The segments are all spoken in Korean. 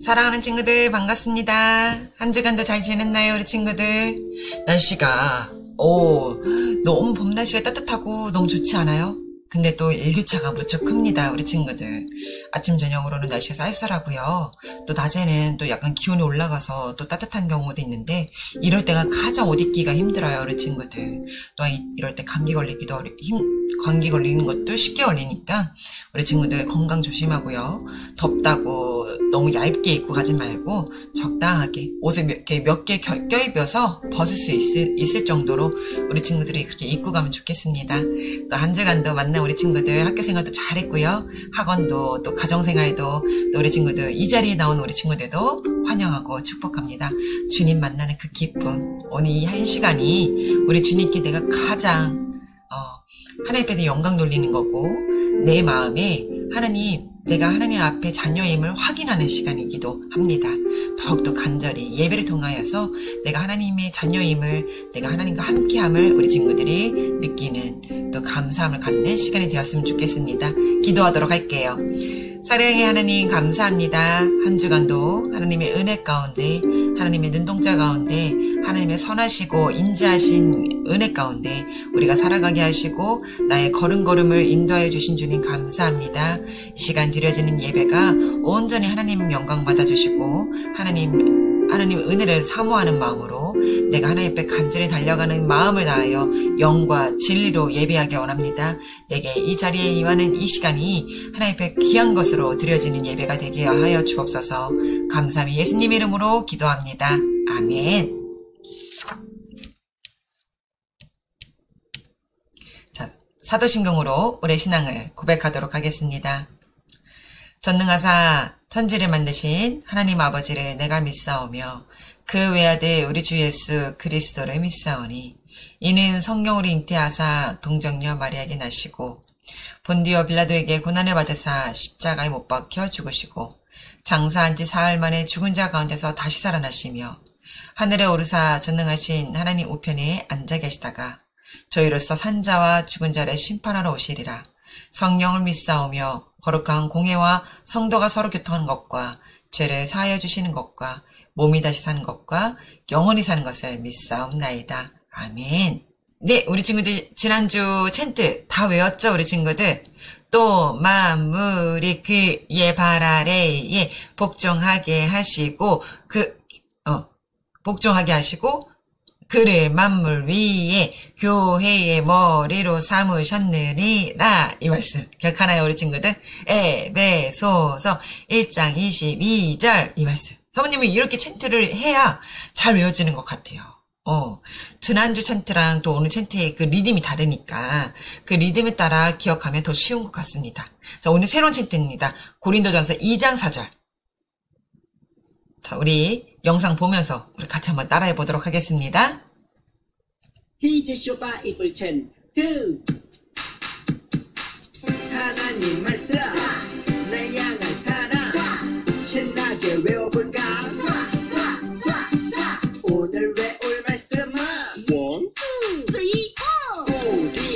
사랑하는 친구들 반갑습니다. 한 주간도 잘 지냈나요, 우리 친구들? 날씨가 너무 봄 날씨가 따뜻하고 너무 좋지 않아요? 근데 또 일교차가 무척 큽니다, 우리 친구들. 아침 저녁으로는 날씨가 쌀쌀하고요. 또 낮에는 또 약간 기온이 올라가서 또 따뜻한 경우도 있는데 이럴 때가 가장 옷 입기가 힘들어요, 우리 친구들. 또 이럴 때 감기 걸리는 것도 쉽게 걸리니까 우리 친구들 건강 조심하고요. 덥다고 너무 얇게 입고 가지 말고 적당하게 옷을 몇 개 껴입어서 벗을 수 있을 정도로 우리 친구들이 그렇게 입고 가면 좋겠습니다. 또 한 주간도 만난 우리 친구들 학교 생활도 잘했고요. 학원도 또 가정생활도 또 우리 친구들 이 자리에 나온 우리 친구들도 환영하고 축복합니다. 주님 만나는 그 기쁨, 오늘 이 한 시간이 우리 주님께 내가 가장 하나님 앞에 영광 돌리는 거고 내 마음에 내가 하나님 앞에 자녀임을 확인하는 시간이기도 합니다. 더욱더 간절히 예배를 통하여서 내가 하나님의 자녀임을, 내가 하나님과 함께함을 우리 친구들이 느끼는 또 감사함을 갖는 시간이 되었으면 좋겠습니다. 기도하도록 할게요. 사랑의 하나님 감사합니다. 한 주간도 하나님의 은혜 가운데, 하나님의 눈동자 가운데, 하나님의 선하시고 인자하신 은혜 가운데 우리가 살아가게 하시고 나의 걸음걸음을 인도하여 주신 주님 감사합니다. 이 시간 드려지는 예배가 온전히 하나님 영광 받아주시고 하나님 은혜를 사모하는 마음으로 내가 하나님 앞에 간절히 달려가는 마음을 다하여 영과 진리로 예배하기 원합니다. 내게 이 자리에 임하는 이 시간이 하나님 앞에 귀한 것으로 드려지는 예배가 되게 하여 주옵소서. 감사히 예수님 이름으로 기도합니다. 아멘. 자, 사도신경으로 우리의 신앙을 고백하도록 하겠습니다. 전능하사 천지를 만드신 하나님 아버지를 내가 믿사오며 그 외아들 우리 주 예수 그리스도를 믿사오니 이는 성령으로 잉태하사 동정녀 마리아에게 나시고 본디오 빌라도에게 고난을 받으사 십자가에 못 박혀 죽으시고 장사한 지 사흘 만에 죽은 자 가운데서 다시 살아나시며 하늘에 오르사 전능하신 하나님 우편에 앉아 계시다가 저희로서 산자와 죽은 자를 심판하러 오시리라. 성령을 믿사오며 거룩한 공회와 성도가 서로 교통하는 것과 죄를 사하여 주시는 것과 몸이 다시 사는 것과 영원히 사는 것을 믿사옵나이다. 아멘. 네, 우리 친구들 지난주 챈트 다 외웠죠, 우리 친구들? 또 만물이 그의 발 아래에 복종하게 하시고 그를 만물 위에 교회의 머리로 삼으셨느니라. 이 말씀 기억하나요, 우리 친구들? 에베소서 1장 22절 이 말씀. 사모님이 이렇게 챈트를 해야 잘 외워지는 것 같아요. 지난주 챈트랑 또 오늘 챈트의 그 리듬이 다르니까 그 리듬에 따라 기억하면 더 쉬운 것 같습니다. 자, 오늘 새로운 챈트입니다. 고린도전서 2장 4절. 자, 우리 영상 보면서 우리 같이 한번 따라해 보도록 하겠습니다. 히즈쇼바 이불 챈트 하나님 말씀 내 향한 사랑 신나게 외워볼까? 오늘 외울 말씀은 1, 2, 3, 4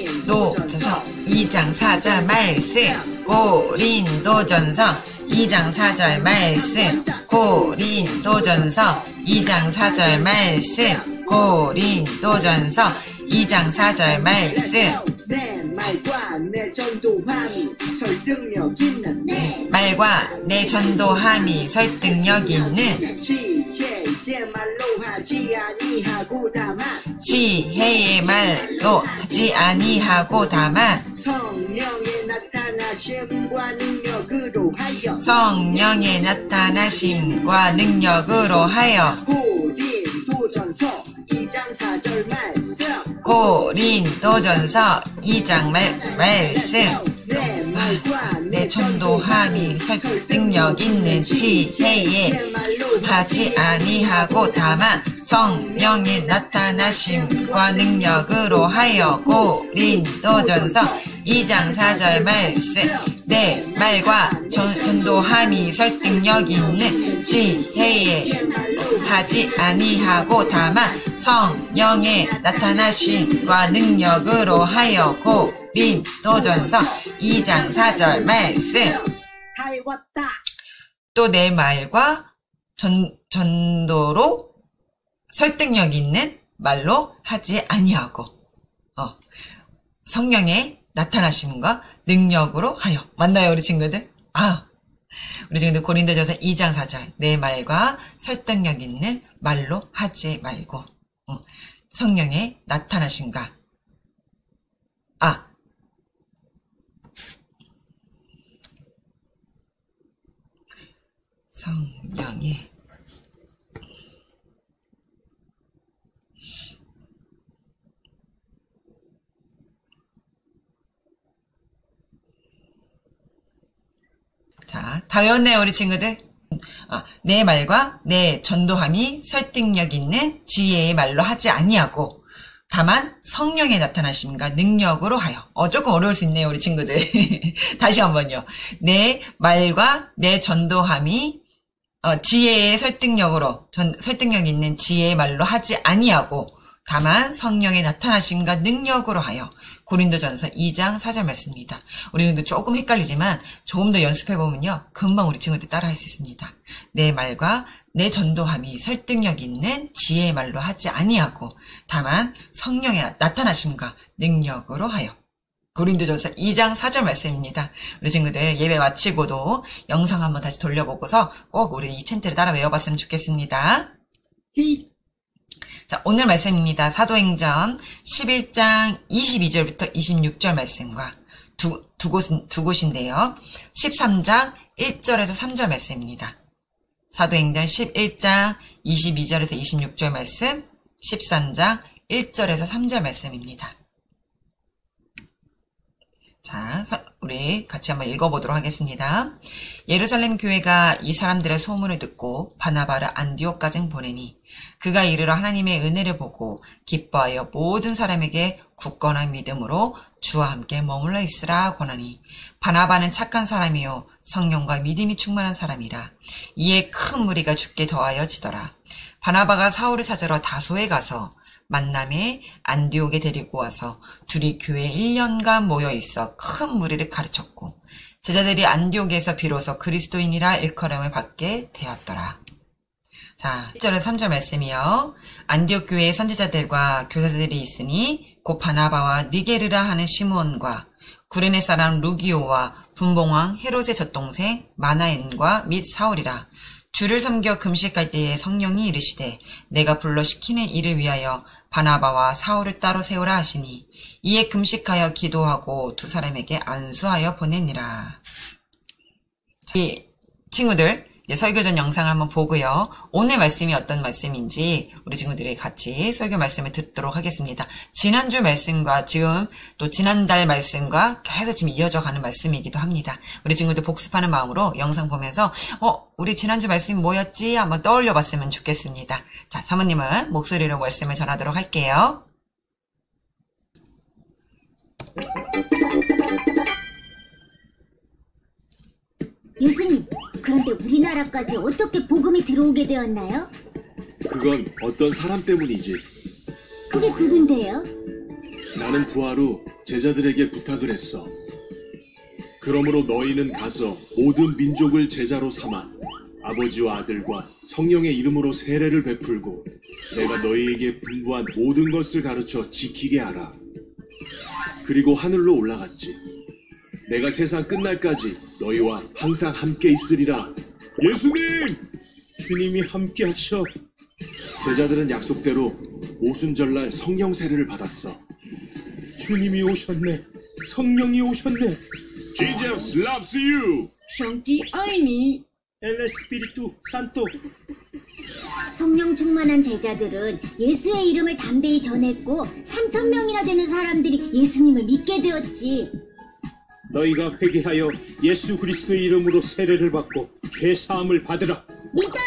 고린도전서 2장 4절 말씀. 고린도전서 2장 4절 말씀. 고린도전서 2장 4절 말씀. 고린도전서 2장 4절 말씀. 내 말과 내 전도함이 설득력 있는 말과 내 전도함이 설득력 있는 지혜의 말로 하지 아니하고 다만 지혜의 말로 하지 아니하고 다만 성령의 나타나심과 능력으로 하여 성령의 나타나심과 능력으로 하여 고린도전서 2장 4절 말씀 고린도전서 2장 말씀 내 전도함이 설득력 있는 지혜에 하지 아니하고 다만 성령의 나타나심과 능력으로 하여 고린도전서 2장 4절 말씀 내 말과 전도함이 설득력 있는 지혜에 하지 아니하고 다만 성령의 나타나심과 능력으로 하여 고린도전서 2장 4절 말씀 또 내 말과 전도로 설득력 있는 말로 하지 아니하고 성령의 나타나심과 능력으로 하여. 맞나요, 우리 친구들? 우리 친구들 고린도전서 2장 4절. 내 말과 설득력 있는 말로 하지 말고 성령의 나타나심과 성령의 자, 다 외웠네요, 우리 친구들? 내 말과 내 전도함이 설득력 있는 지혜의 말로 하지 아니하고 다만 성령의 나타나심과 능력으로 하여. 조금 어려울 수 있네요, 우리 친구들. 다시 한번요. 내 말과 내 전도함이 지혜의 설득력 있는 지혜의 말로 하지 아니하고 다만 성령의 나타나심과 능력으로 하여. 고린도전서 2장 4절 말씀입니다. 우리 친구들 조금 헷갈리지만 조금 더 연습해보면요. 금방 우리 친구들 따라할 수 있습니다. 내 말과 내 전도함이 설득력 있는 지혜의 말로 하지 아니하고 다만 성령의 나타나심과 능력으로 하여. 고린도전서 2장 4절 말씀입니다. 우리 친구들 예배 마치고도 영상 한번 다시 돌려보고서 꼭 우리 이 챈트를 따라 외워봤으면 좋겠습니다. 자, 오늘 말씀입니다. 사도행전 11장 22절부터 26절 말씀과 두 곳인데요. 13장 1절에서 3절 말씀입니다. 사도행전 11장 22절에서 26절 말씀, 13장 1절에서 3절 말씀입니다. 자, 우리 같이 한번 읽어보도록 하겠습니다. 예루살렘 교회가 이 사람들의 소문을 듣고 바나바를 안디옥까지 보내니 그가 이르러 하나님의 은혜를 보고 기뻐하여 모든 사람에게 굳건한 믿음으로 주와 함께 머물러 있으라 권하니 바나바는 착한 사람이요 성령과 믿음이 충만한 사람이라. 이에 큰 무리가 죽게 더하여 지더라. 바나바가 사울을 찾으러 다소에 가서 만남에 안디옥에 데리고 와서 둘이 교회에 1년간 모여있어 큰 무리를 가르쳤고 제자들이 안디옥에서 비로소 그리스도인이라 일컬음을 받게 되었더라. 자, 1절에서 3절 말씀이요. 안디옥 교회의 선지자들과 교사들이 있으니 곧 바나바와 니게르라 하는 시므온과 구레네 사람 루기오와 분봉왕 헤롯의 젖동생 마나엔과 및 사울이라. 주를 섬겨 금식할 때에 성령이 이르시되 내가 불러 시키는 일을 위하여 바나바와 사울을 따로 세우라 하시니 이에 금식하여 기도하고 두 사람에게 안수하여 보내니라. 이 친구들 설교 전 영상을 한번 보고요. 오늘 말씀이 어떤 말씀인지 우리 친구들이 같이 설교 말씀을 듣도록 하겠습니다. 지난주 말씀과 지금 또 지난달 말씀과 계속 지금 이어져 가는 말씀이기도 합니다. 우리 친구들 복습하는 마음으로 영상 보면서 우리 지난주 말씀이 뭐였지? 한번 떠올려 봤으면 좋겠습니다. 자, 사모님은 목소리로 말씀을 전하도록 할게요. 예수님, 그런데 우리나라까지 어떻게 복음이 들어오게 되었나요? 그건 어떤 사람 때문이지. 그게 누군데요? 나는 부하로 제자들에게 부탁을 했어. 그러므로 너희는 가서 모든 민족을 제자로 삼아 아버지와 아들과 성령의 이름으로 세례를 베풀고 내가 너희에게 분부한 모든 것을 가르쳐 지키게 하라. 그리고 하늘로 올라갔지. 내가 세상 끝날까지 너희와 항상 함께 있으리라. 예수님! 주님이 함께 하셔. 제자들은 약속대로 오순절날 성령 세례를 받았어. 주님이 오셨네. 성령이 오셨네. Jesus loves you. 上帝爱你。 El Espíritu Santo. 성령 충만한 제자들은 예수의 이름을 담대히 전했고 3,000명이나 되는 사람들이 예수님을 믿게 되었지. 너희가 회개하여 예수 그리스도의 이름으로 세례를 받고 죄 사함을 받으라. 믿어요.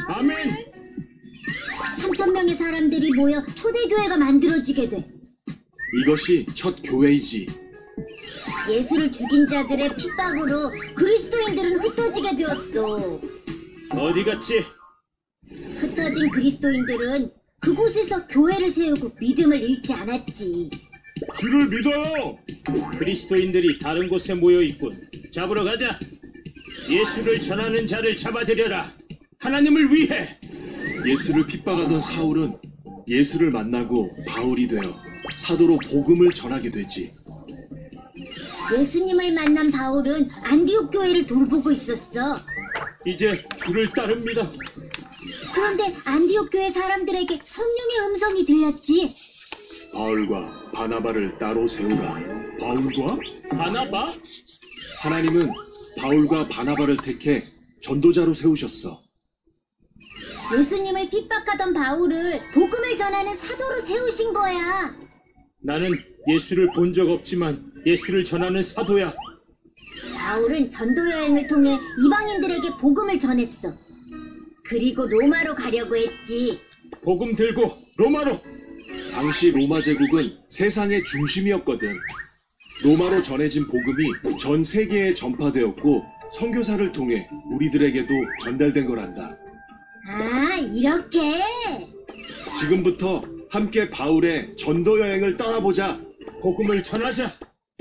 아멘. 3,000명의 사람들이 모여 초대교회가 만들어지게 돼. 이것이 첫 교회이지. 예수를 죽인 자들의 핍박으로 그리스도인들은 흩어지게 되었어. 어디 갔지? 흩어진 그리스도인들은 그곳에서 교회를 세우고 믿음을 잃지 않았지. 주를 믿어요. 그리스도인들이 다른 곳에 모여 있군. 잡으러 가자. 예수를 전하는 자를 잡아들여라. 하나님을 위해. 예수를 핍박하던 사울은 예수를 만나고 바울이 되어 사도로 복음을 전하게 되지. 예수님을 만난 바울은 안디옥 교회를 돌보고 있었어. 이제 주를 따릅니다. 그런데 안디옥 교회 사람들에게 성령의 음성이 들렸지. 바울과 바나바를 따로 세우라. 바울과? 바나바? 하나님은 바울과 바나바를 택해 전도자로 세우셨어. 예수님을 핍박하던 바울을 복음을 전하는 사도로 세우신 거야. 나는 예수를 본 적 없지만 예수를 전하는 사도야. 바울은 전도 여행을 통해 이방인들에게 복음을 전했어. 그리고 로마로 가려고 했지. 복음 들고 로마로. 당시 로마 제국은 세상의 중심이었거든. 로마로 전해진 복음이 전 세계에 전파되었고 선교사를 통해 우리들에게도 전달된 거란다. 아, 이렇게? 지금부터 함께 바울의 전도 여행을 떠나보자. 복음을 전하자.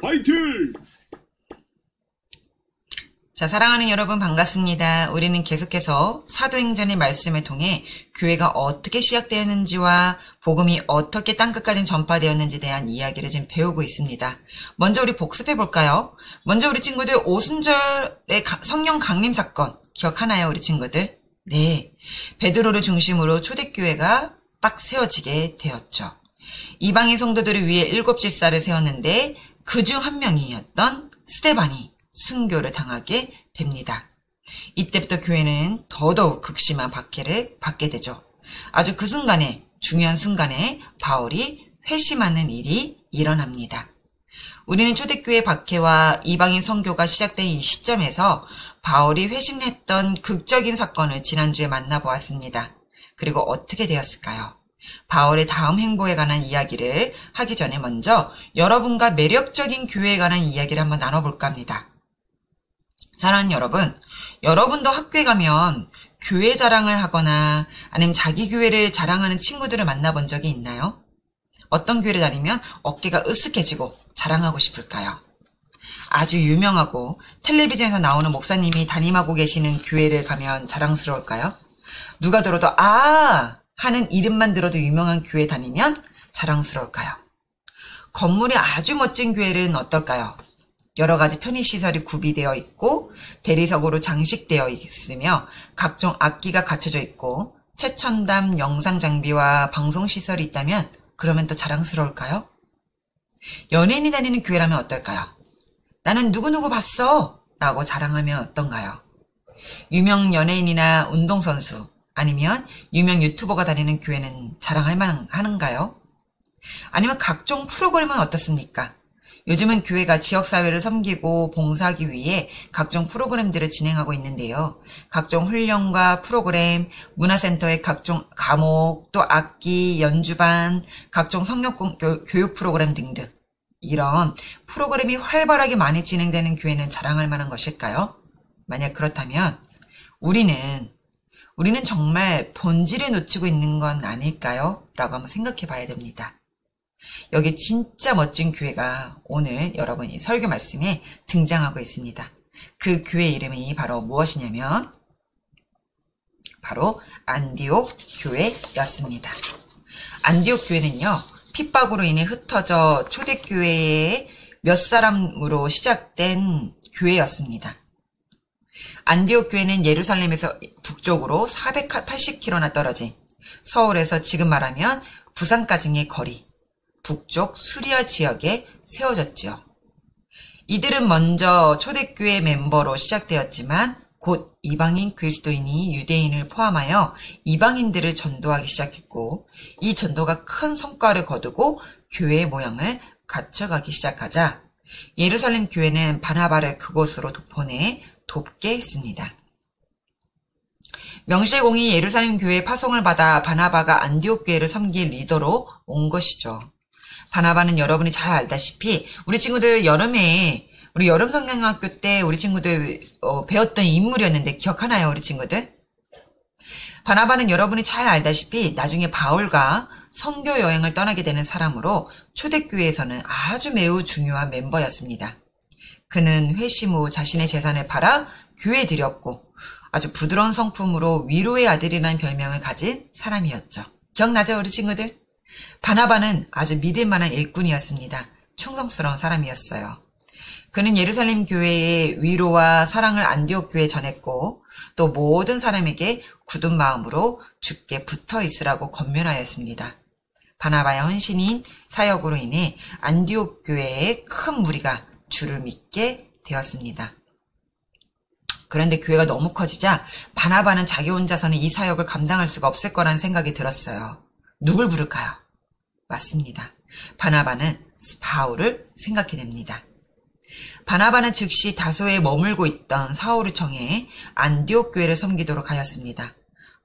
파이팅! 자, 사랑하는 여러분 반갑습니다. 우리는 계속해서 사도행전의 말씀을 통해 교회가 어떻게 시작되었는지와 복음이 어떻게 땅끝까지 전파되었는지에 대한 이야기를 지금 배우고 있습니다. 먼저 우리 복습해 볼까요? 먼저 우리 친구들 오순절의 성령 강림 사건 기억하나요, 우리 친구들? 네. 베드로를 중심으로 초대교회가 딱 세워지게 되었죠. 이방인 성도들을 위해 7질사를 세웠는데 그중 한 명이었던 스데반이 순교를 당하게 됩니다. 이때부터 교회는 더더욱 극심한 박해를 받게 되죠. 아주 그 순간에, 중요한 순간에 바울이 회심하는 일이 일어납니다. 우리는 초대교회 박해와 이방인 선교가 시작된 이 시점에서 바울이 회심했던 극적인 사건을 지난주에 만나보았습니다. 그리고 어떻게 되었을까요? 바울의 다음 행보에 관한 이야기를 하기 전에 먼저 여러분과 매력적인 교회에 관한 이야기를 한번 나눠볼까 합니다. 사랑하는 여러분, 여러분도 학교에 가면 교회 자랑을 하거나 아니면 자기 교회를 자랑하는 친구들을 만나본 적이 있나요? 어떤 교회를 다니면 어깨가 으쓱해지고 자랑하고 싶을까요? 아주 유명하고 텔레비전에서 나오는 목사님이 담임하고 계시는 교회를 가면 자랑스러울까요? 누가 들어도 아! 하는 이름만 들어도 유명한 교회 다니면 자랑스러울까요? 건물이 아주 멋진 교회는 어떨까요? 여러 가지 편의시설이 구비되어 있고 대리석으로 장식되어 있으며 각종 악기가 갖춰져 있고 최첨단 영상 장비와 방송시설이 있다면 그러면 또 자랑스러울까요? 연예인이 다니는 교회라면 어떨까요? 나는 누구누구 봤어! 라고 자랑하면 어떤가요? 유명 연예인이나 운동선수 아니면 유명 유튜버가 다니는 교회는 자랑할 만한가요? 아니면 각종 프로그램은 어떻습니까? 요즘은 교회가 지역사회를 섬기고 봉사하기 위해 각종 프로그램들을 진행하고 있는데요. 각종 훈련과 프로그램, 문화센터의 각종 과목, 또 악기, 연주반, 각종 성역 교육 프로그램 등등. 이런 프로그램이 활발하게 많이 진행되는 교회는 자랑할 만한 것일까요? 만약 그렇다면 우리는 정말 본질을 놓치고 있는 건 아닐까요? 라고 한번 생각해 봐야 됩니다. 여기 진짜 멋진 교회가 오늘 여러분이 설교 말씀에 등장하고 있습니다. 그 교회 이름이 바로 무엇이냐면 바로 안디옥 교회였습니다. 안디옥 교회는요. 핍박으로 인해 흩어져 초대교회의 몇 사람으로 시작된 교회였습니다. 안디옥 교회는 예루살렘에서 북쪽으로 480km나 떨어진 서울에서 지금 말하면 부산까지의 거리, 북쪽 수리아 지역에 세워졌지요. 이들은 먼저 초대교회 멤버로 시작되었지만 곧 이방인 그리스도인이 유대인을 포함하여 이방인들을 전도하기 시작했고 이 전도가 큰 성과를 거두고 교회의 모양을 갖춰가기 시작하자 예루살렘 교회는 바나바를 그곳으로 보내 돕게 했습니다. 명실공히 예루살렘 교회의 파송을 받아 바나바가 안디옥 교회를 섬길 리더로 온 것이죠. 바나바는 여러분이 잘 알다시피 우리 친구들 여름에 우리 여름 성경학교 때 우리 친구들 배웠던 인물이었는데 기억하나요, 우리 친구들? 바나바는 여러분이 잘 알다시피 나중에 바울과 선교 여행을 떠나게 되는 사람으로 초대교회에서는 아주 매우 중요한 멤버였습니다. 그는 회심 후 자신의 재산을 팔아 교회에 드렸고 아주 부드러운 성품으로 위로의 아들이라는 별명을 가진 사람이었죠. 기억나죠, 우리 친구들? 바나바는 아주 믿을 만한 일꾼이었습니다. 충성스러운 사람이었어요. 그는 예루살렘 교회의 위로와 사랑을 안디옥 교회에 전했고 또 모든 사람에게 굳은 마음으로 주께 붙어 있으라고 권면하였습니다. 바나바의 헌신인 사역으로 인해 안디옥 교회의 큰 무리가 주를 믿게 되었습니다. 그런데 교회가 너무 커지자 바나바는 자기 혼자서는 이 사역을 감당할 수가 없을 거라는 생각이 들었어요. 누굴 부를까요? 맞습니다. 바나바는 바울을 생각해 냅니다. 바나바는 즉시 다소에 머물고 있던 사울을 청해 안디옥 교회를 섬기도록 하였습니다.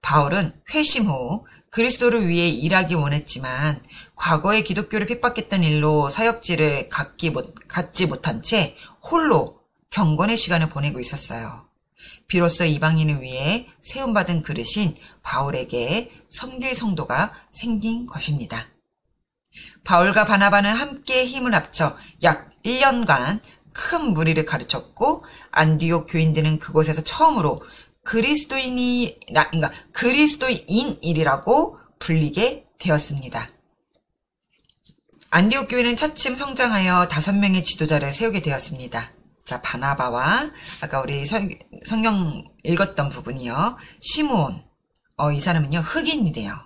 바울은 회심 후 그리스도를 위해 일하기 원했지만 과거에 기독교를 핍박했던 일로 사역지를 갖지 못한 채 홀로 경건의 시간을 보내고 있었어요. 비로소 이방인을 위해 세움받은 그릇인 바울에게 섬길 성도가 생긴 것입니다. 바울과 바나바는 함께 힘을 합쳐 약 1년간 큰 무리를 가르쳤고 안디옥 교인들은 그곳에서 처음으로 그리스도인이라고 불리게 되었습니다. 안디옥 교회는 차츰 성장하여 5명의 지도자를 세우게 되었습니다. 자, 바나바와 아까 우리 성경 읽었던 부분이요. 시므온. 이 사람은요, 흑인이래요.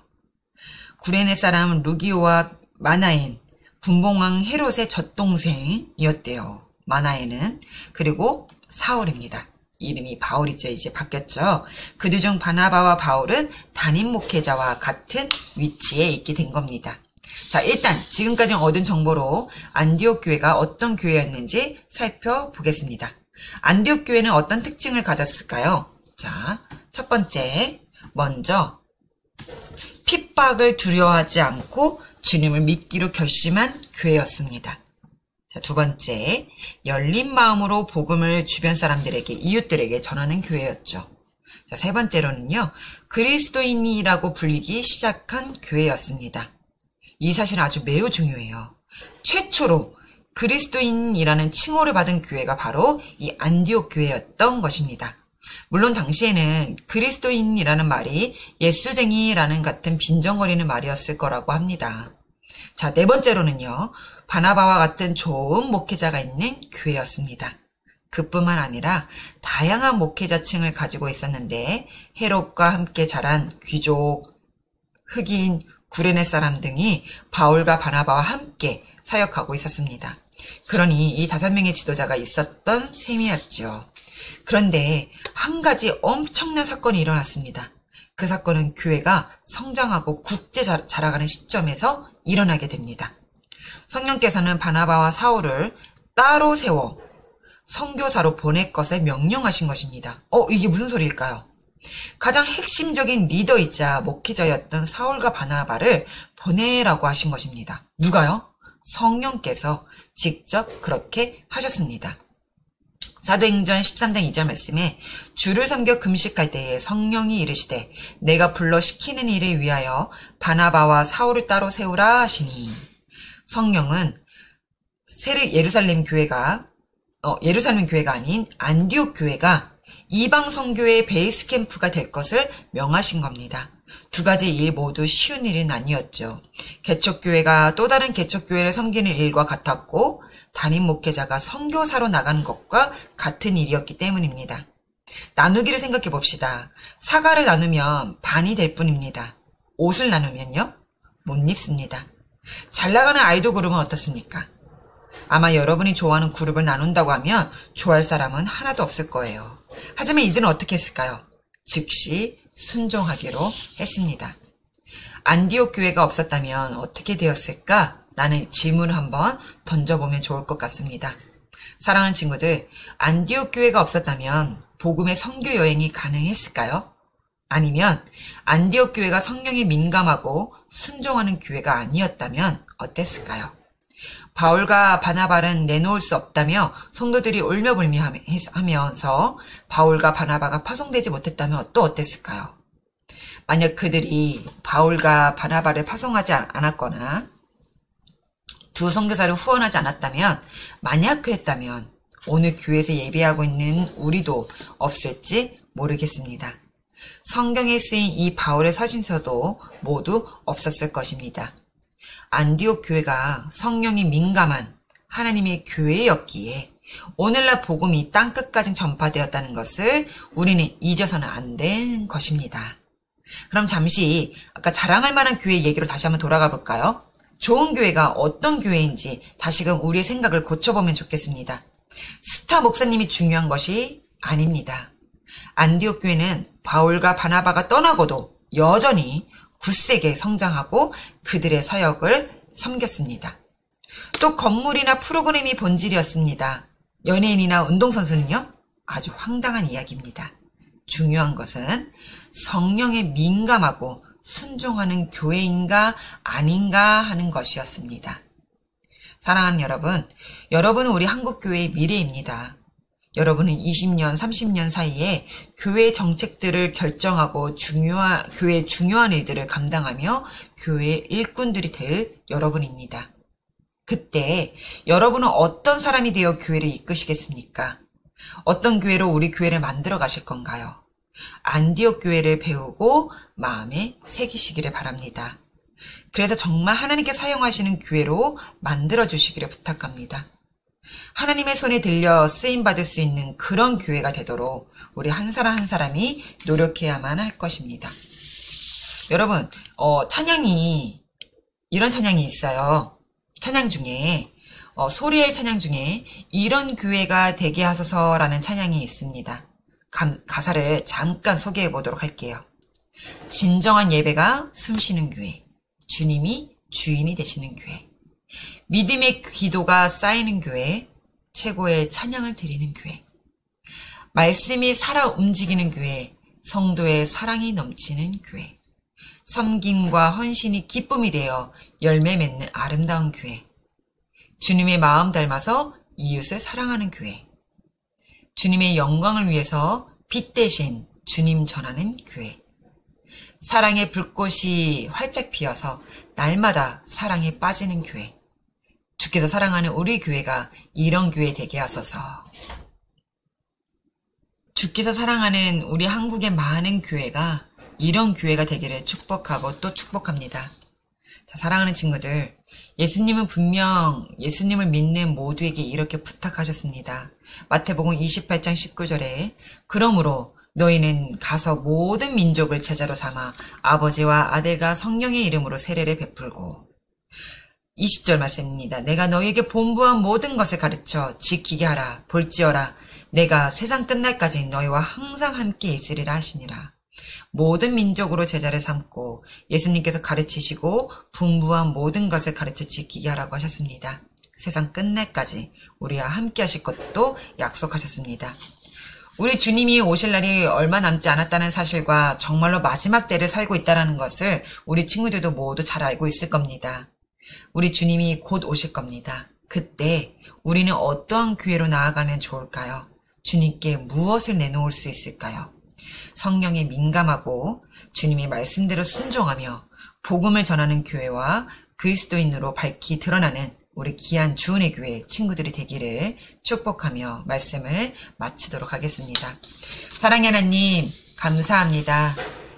구레네 사람 루기오와 마나엔, 분봉왕 헤롯의 젖동생이었대요. 마나엔은. 그리고 사울입니다. 이름이 바울이죠. 이제 바뀌었죠. 그들 중 바나바와 바울은 담임 목회자와 같은 위치에 있게 된 겁니다. 자, 일단 지금까지 얻은 정보로 안디옥 교회가 어떤 교회였는지 살펴보겠습니다. 안디옥 교회는 어떤 특징을 가졌을까요? 자, 첫 번째, 먼저 핍박을 두려워하지 않고 주님을 믿기로 결심한 교회였습니다. 자, 두 번째, 열린 마음으로 복음을 주변 사람들에게, 이웃들에게 전하는 교회였죠. 자, 세 번째로는요, 그리스도인이라고 불리기 시작한 교회였습니다. 이 사실은 아주 매우 중요해요. 최초로 그리스도인이라는 칭호를 받은 교회가 바로 이 안디옥 교회였던 것입니다. 물론 당시에는 그리스도인이라는 말이 예수쟁이라는 같은 빈정거리는 말이었을 거라고 합니다. 자, 네 번째로는요, 바나바와 같은 좋은 목회자가 있는 교회였습니다. 그뿐만 아니라 다양한 목회자층을 가지고 있었는데 헤롯과 함께 자란 귀족, 흑인, 구레네 사람 등이 바울과 바나바와 함께 사역하고 있었습니다. 그러니 이 5명의 지도자가 있었던 셈이었죠. 그런데 한 가지 엄청난 사건이 일어났습니다. 그 사건은 교회가 성장하고 국제 자라가는 시점에서 일어나게 됩니다. 성령께서는 바나바와 사울을 따로 세워 선교사로 보낼 것을 명령하신 것입니다. 이게 무슨 소리일까요? 가장 핵심적인 리더이자 목회자였던 사울과 바나바를 보내라고 하신 것입니다. 누가요? 성령께서 직접 그렇게 하셨습니다. 사도행전 13장 2절 말씀에 주를 섬겨 금식할 때에 성령이 이르시되 내가 불러 시키는 일을 위하여 바나바와 사울을 따로 세우라 하시니, 성령은 예루살렘 교회가 아닌 안디옥 교회가 이방 선교의 베이스 캠프가 될 것을 명하신 겁니다. 두 가지 일 모두 쉬운 일은 아니었죠. 개척교회가 또 다른 개척교회를 섬기는 일과 같았고 담임 목회자가 선교사로 나가는 것과 같은 일이었기 때문입니다. 나누기를 생각해 봅시다. 사과를 나누면 반이 될 뿐입니다. 옷을 나누면요? 못 입습니다. 잘 나가는 아이돌 그룹은 어떻습니까? 아마 여러분이 좋아하는 그룹을 나눈다고 하면 좋아할 사람은 하나도 없을 거예요. 하지만 이들은 어떻게 했을까요? 즉시 순종하기로 했습니다. 안디옥 교회가 없었다면 어떻게 되었을까? 라는 질문을 한번 던져보면 좋을 것 같습니다. 사랑하는 친구들, 안디옥 교회가 없었다면 복음의 선교 여행이 가능했을까요? 아니면 안디옥 교회가 성령에 민감하고 순종하는 교회가 아니었다면 어땠을까요? 바울과 바나바는 내놓을 수 없다며 성도들이 울며불며 하면서 바울과 바나바가 파송되지 못했다면 또 어땠을까요? 만약 그들이 바울과 바나바를 파송하지 않았거나 두 선교사를 후원하지 않았다면, 만약 그랬다면 오늘 교회에서 예배하고 있는 우리도 없을지 모르겠습니다. 성경에 쓰인 이 바울의 서신서도 모두 없었을 것입니다. 안디옥 교회가 성령이 민감한 하나님의 교회였기에 오늘날 복음이 땅끝까지 전파되었다는 것을 우리는 잊어서는 안 된 것입니다. 그럼 잠시 아까 자랑할 만한 교회 얘기로 다시 한번 돌아가 볼까요? 좋은 교회가 어떤 교회인지 다시금 우리의 생각을 고쳐보면 좋겠습니다. 스타 목사님이 중요한 것이 아닙니다. 안디옥 교회는 바울과 바나바가 떠나고도 여전히 굳세게 성장하고 그들의 사역을 섬겼습니다. 또 건물이나 프로그램이 본질이었습니다. 연예인이나 운동선수는요? 아주 황당한 이야기입니다. 중요한 것은 성령에 민감하고 순종하는 교회인가 아닌가 하는 것이었습니다. 사랑하는 여러분, 여러분은 우리 한국교회의 미래입니다. 여러분은 20년, 30년 사이에 교회 정책들을 결정하고 교회의 중요한 일들을 감당하며 교회의 일꾼들이 될 여러분입니다. 그때 여러분은 어떤 사람이 되어 교회를 이끄시겠습니까? 어떤 교회로 우리 교회를 만들어 가실 건가요? 안디옥 교회를 배우고 마음에 새기시기를 바랍니다. 그래서 정말 하나님께 사용하시는 교회로 만들어 주시기를 부탁합니다. 하나님의 손에 들려 쓰임받을 수 있는 그런 교회가 되도록 우리 한 사람 한 사람이 노력해야만 할 것입니다. 여러분, 이런 찬양이 있어요. 찬양 중에, 소리엘 찬양 중에 이런 교회가 되게 하소서라는 찬양이 있습니다. 가사를 잠깐 소개해 보도록 할게요. 진정한 예배가 숨쉬는 교회, 주님이 주인이 되시는 교회, 믿음의 기도가 쌓이는 교회, 최고의 찬양을 드리는 교회, 말씀이 살아 움직이는 교회, 성도의 사랑이 넘치는 교회, 섬김과 헌신이 기쁨이 되어 열매 맺는 아름다운 교회, 주님의 마음 닮아서 이웃을 사랑하는 교회, 주님의 영광을 위해서 빛 대신 주님 전하는 교회, 사랑의 불꽃이 활짝 피어서 날마다 사랑에 빠지는 교회, 주께서 사랑하는 우리 교회가 이런 교회 되게 하소서. 주께서 사랑하는 우리 한국의 많은 교회가 이런 교회가 되기를 축복하고 또 축복합니다. 자, 사랑하는 친구들, 예수님은 분명 예수님을 믿는 모두에게 이렇게 부탁하셨습니다. 마태복음 28장 19절에 그러므로 너희는 가서 모든 민족을 제자로 삼아 아버지와 아들과 성령의 이름으로 세례를 베풀고 20절 말씀입니다. 내가 너희에게 본부한 모든 것을 가르쳐 지키게 하라. 볼지어라 내가 세상 끝날까지 너희와 항상 함께 있으리라 하시니라. 모든 민족으로 제자를 삼고 예수님께서 가르치시고 분부한 모든 것을 가르쳐 지키게 하라고 하셨습니다. 세상 끝날까지 우리와 함께 하실 것도 약속하셨습니다. 우리 주님이 오실 날이 얼마 남지 않았다는 사실과 정말로 마지막 때를 살고 있다는 것을 우리 친구들도 모두 잘 알고 있을 겁니다. 우리 주님이 곧 오실 겁니다. 그때 우리는 어떠한 교회로 나아가면 좋을까요? 주님께 무엇을 내놓을 수 있을까요? 성령에 민감하고 주님의 말씀대로 순종하며 복음을 전하는 교회와 그리스도인으로 밝히 드러나는 우리 귀한 주은혜 교회 친구들이 되기를 축복하며 말씀을 마치도록 하겠습니다. 사랑의 하나님 감사합니다.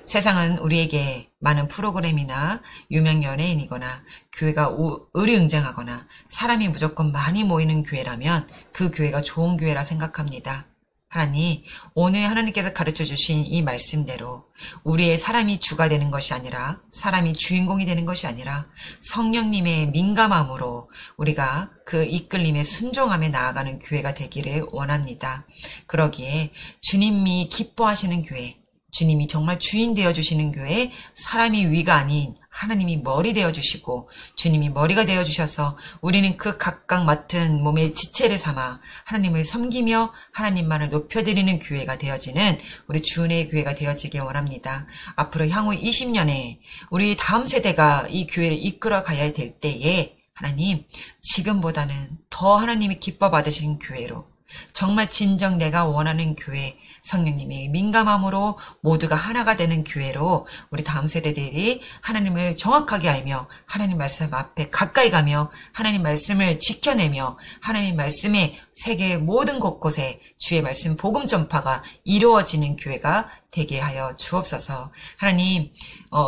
세상은 우리에게 많은 프로그램이나 유명 연예인이거나 교회가 의리응장하거나 사람이 무조건 많이 모이는 교회라면 그 교회가 좋은 교회라 생각합니다. 하나님, 오늘 하나님께서 가르쳐 주신 이 말씀대로 우리의 사람이 주가 되는 것이 아니라 사람이 주인공이 되는 것이 아니라 성령님의 민감함으로 우리가 그 이끌림에 순종하며 나아가는 교회가 되기를 원합니다. 그러기에 주님이 기뻐하시는 교회, 주님이 정말 주인 되어주시는 교회, 사람이 위가 아닌 하나님이 머리 되어주시고 주님이 머리가 되어주셔서 우리는 그 각각 맡은 몸의 지체를 삼아 하나님을 섬기며 하나님만을 높여드리는 교회가 되어지는 우리 주은혜의 교회가 되어지길 원합니다. 앞으로 향후 20년에 우리 다음 세대가 이 교회를 이끌어 가야 될 때에 하나님, 지금보다는 더 하나님이 기뻐 받으시는 교회로 정말 진정 내가 원하는 교회, 성령님이 민감함으로 모두가 하나가 되는 교회로 우리 다음 세대들이 하나님을 정확하게 알며 하나님 말씀 앞에 가까이 가며 하나님 말씀을 지켜내며 하나님 말씀의 세계 모든 곳곳에 주의 말씀 복음 전파가 이루어지는 교회가 되게 하여 주옵소서. 하나님,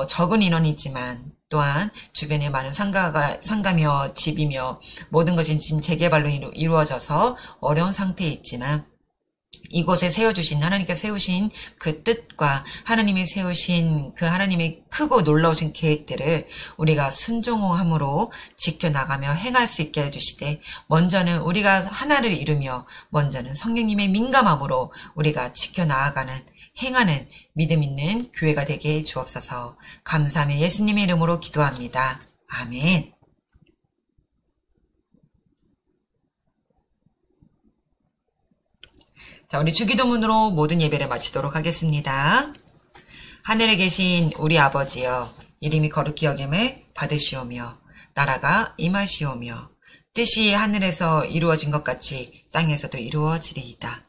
적은 인원이지만 또한 주변에 많은 상가며 집이며 모든 것이 지금 재개발로 이루어져서 어려운 상태에 있지만 이곳에 세워주신 하나님께서 세우신 그 뜻과 하나님이 세우신 그 하나님의 크고 놀라우신 계획들을 우리가 순종함으로 지켜나가며 행할 수 있게 해주시되 먼저는 우리가 하나를 이루며 먼저는 성령님의 민감함으로 우리가 지켜나아가는 행하는 믿음 있는 교회가 되게 해 주옵소서. 감사하며 예수님의 이름으로 기도합니다. 아멘. 자, 우리 주기도문으로 모든 예배를 마치도록 하겠습니다. 하늘에 계신 우리 아버지여, 이름이 거룩히 여김을 받으시오며 나라가 임하시오며 뜻이 하늘에서 이루어진 것 같이 땅에서도 이루어지리이다.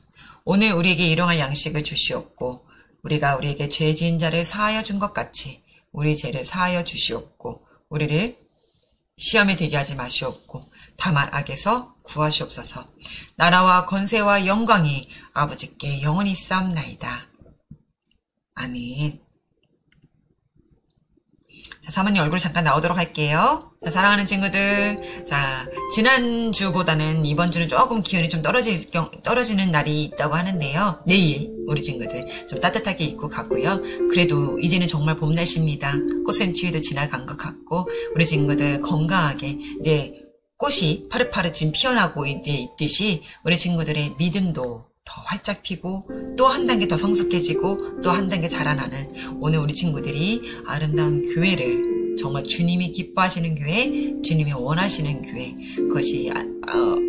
오늘 우리에게 일용할 양식을 주시옵고 우리가 우리에게 죄 지은 자를 사하여 준 것 같이 우리 죄를 사하여 주시옵고 우리를 시험에 들게 하지 마시옵고 다만 악에서 구하시옵소서. 나라와 권세와 영광이 아버지께 영원히 있사옵나이다. 아멘. 자, 사모님 얼굴 잠깐 나오도록 할게요. 자, 사랑하는 친구들. 자, 지난주보다는 이번 주는 조금 기온이 좀 떨어지는 날이 있다고 하는데요. 내일 우리 친구들 좀 따뜻하게 입고 가고요. 그래도 이제는 정말 봄 날씨입니다. 꽃샘추위도 지나간 것 같고 우리 친구들 건강하게 이제 꽃이 파릇파릇 지금 피어나고 이제 있듯이 우리 친구들의 믿음도 더 활짝 피고 또 한 단계 더 성숙해지고 또 한 단계 자라나는 오늘 우리 친구들이 아름다운 교회를 정말 주님이 기뻐하시는 교회, 주님이 원하시는 교회, 그것이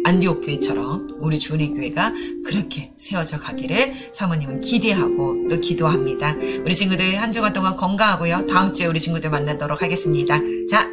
안디옥 교회처럼 우리 주은혜 교회가 그렇게 세워져 가기를 사모님은 기대하고 또 기도합니다. 우리 친구들 한 주간 동안 건강하고요. 다음 주에 우리 친구들 만나도록 하겠습니다. 자,